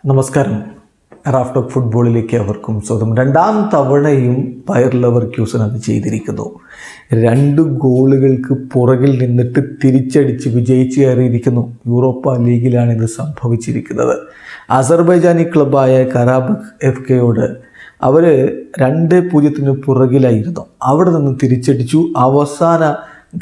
നമസ്കാരം. Raf talk ഫുട്ബോളിലേക്ക് അവർക്കും സ്വാഗതം. രണ്ടാം തവണയും ബയർ ലെവർക്യൂസൻ അത് ചെയ്തിരിക്കുന്നു. 2 ഗോളുകൾക്ക് പുറകിൽ നിന്നിട്ട് തിരിച്ചടിച്ച് വിജയിച്ച് കയറിയിരിക്കുന്നു. യൂറോപ്പ ലീഗിലാണ് ഇത് സംഭവിച്ചിരിക്കുന്നത്. അസർബൈജാനി ക്ലബ്ബായ കറാബക് എഫ്.കെയോട് അവർ 2-0 പുറകിലായിരുന്നു. അവിടെ നിന്ന് തിരിച്ചടിച്ചു. അവസാന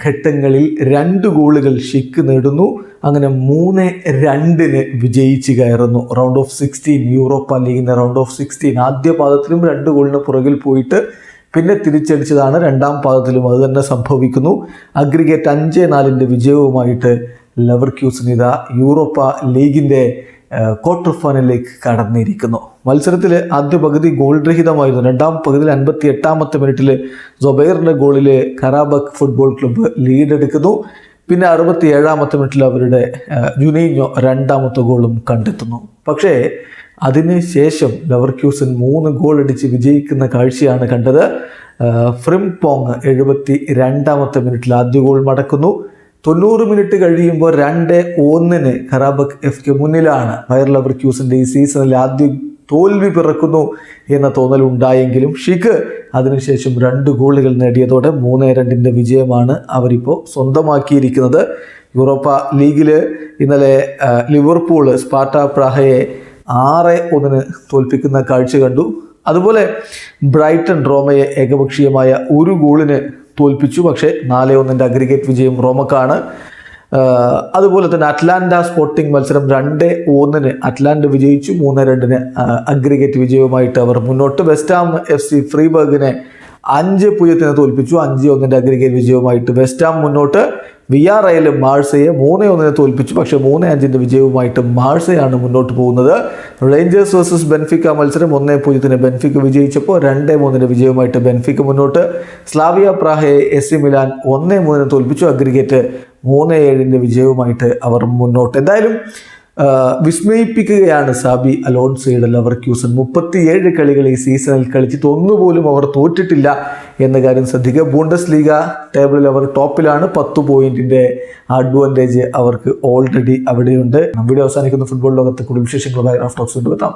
ഘട്ടങ്ങളിൽ 2 ഗോളുകൾ ഷിക്ക് നേടുന്നു. അങ്ങനെ 3-2 വിജയിച്ച് കയറുന്നു. റൗണ്ട് ഓഫ് 16, യൂറോപ്പ ലീഗിൻ്റെ റൗണ്ട് ഓഫ് 16. ആദ്യ പാദത്തിലും 2 ഗോളിന് പുറകിൽ പോയിട്ട് പിന്നെ തിരിച്ചടിച്ചതാണ്. രണ്ടാം പാദത്തിലും അത് തന്നെ സംഭവിക്കുന്നു. അഗ്രിഗേറ്റ് 5-4 വിജയവുമായിട്ട് ലെവർക്യൂസൻ ഇതാ യൂറോപ്പ ലീഗിൻ്റെ ക്വാർട്ടർ ഫൈനലിലേക്ക് കടന്നിരിക്കുന്നു. മത്സരത്തിൽ ആദ്യ പകുതി ഗോൾ രഹിതമായിരുന്നു. രണ്ടാം പകുതിയിൽ 58-ാമത്തെ മിനിറ്റിൽ സൊബൈറിൻ്റെ ഗോളിൽ കറാബക് ഫുട്ബോൾ ക്ലബ്ബ് ലീഡെടുക്കുന്നു. പിന്നെ 67-ാമത്തെ മിനിറ്റിൽ അവരുടെ ജുനീഞ്ഞോ 2ാമത്തെ ഗോളും കണ്ടെത്തുന്നു. പക്ഷേ അതിനുശേഷം ലെവർക്യൂസൻ 3 ഗോൾ അടിച്ച് വിജയിക്കുന്ന കാഴ്ചയാണ് കണ്ടത്. ഫ്രിംപോങ് 72-ാമത്തെ മിനിറ്റിൽ ആദ്യ ഗോൾ മടക്കുന്നു. 90 മിനിറ്റ് കഴിയുമ്പോൾ 2-1 കറാബക് എഫ്.കെ മുന്നിലാണ്. ബയർ ലെവർക്യൂസൻ്റെ ഈ സീസണിൽ ആദ്യ തോൽവി പിറക്കുന്നു എന്ന തോന്നലുണ്ടായെങ്കിലും ഷിക്ക് അതിനുശേഷം 2 ഗോളുകൾ നേടിയതോടെ 3-2 വിജയമാണ് അവരിപ്പോൾ സ്വന്തമാക്കിയിരിക്കുന്നത്. യൂറോപ്പ ലീഗിൽ ഇന്നലെ ലിവർപൂൾ സ്പാർട്ട പ്രാഹയെ 6-1 തോൽപ്പിക്കുന്ന കാഴ്ച കണ്ടു. അതുപോലെ ബ്രൈറ്റൺ റോമയെ ഏകപക്ഷീയമായ 1 ഗോളിന് തോൽപ്പിച്ചു. പക്ഷേ 4-1 അഗ്രിഗേറ്റ് വിജയം റോമക്കാണ്. അതുപോലെ തന്നെ അറ്റ്ലാന്റ സ്പോർട്ടിംഗ് മത്സരം 2-1 അറ്റ്ലാന്റ വിജയിച്ചു. 3-2 അഗ്രിഗേറ്റ് വിജയവുമായിട്ട് അവർ മുന്നോട്ട്. വെസ്റ്റ് ഹാം FC ഫ്രീബർഗിനെ 5-0 തോൽപ്പിച്ചു. 5-1 അഗ്രിഗേറ്റ് വിജയവുമായിട്ട് വെസ്റ്റ് ഹാം മുന്നോട്ട്. വിയാറയൽ മാഴ്സയെ 3-1 തോൽപ്പിച്ചു. പക്ഷേ 3-5 വിജയവുമായിട്ട് മാഴ്സയാണ് മുന്നോട്ട് പോകുന്നത്. റേഞ്ചേഴ്സ് വേഴ്സസ് ബെൻഫിക്ക മത്സരം 1-0 ബെൻഫിക്ക വിജയിച്ചപ്പോൾ 2-3 വിജയവുമായിട്ട് ബെൻഫിക്ക മുന്നോട്ട്. സ്ലാവിയ പ്രാഹയെ AC മിലാൻ 1-3 തോൽപ്പിച്ചു. അഗ്രിഗേറ്റ് 3-7 വിജയവുമായിട്ട് അവർ മുന്നോട്ട്. എന്തായാലും വിസ്മയിപ്പിക്കുകയാണ് സാബി അലോൺസോയുടെ ലെവർക്യൂസൻ. 37 കളികൾ ഈ സീസണിൽ കളിച്ചിട്ട് ഒന്നുപോലും അവർ തോറ്റിട്ടില്ല എന്ന കാര്യം ശ്രദ്ധിക്കുക. ബൂണ്ടസ് ലീഗ ടേബിളിൽ അവർ ടോപ്പിലാണ്. 10 പോയിന്റിൻ്റെ അഡ്വാൻറ്റേജ് അവർക്ക് ഓൾറെഡി അവിടെയുണ്ട്. വീഡിയോ അവസാനിക്കുന്ന ഫുട്ബോൾ ലോകത്തെ കൂടുതൽ വിശേഷങ്ങളുമായി റാഫ് ടോക്സ് കൊണ്ടുവെത്താം.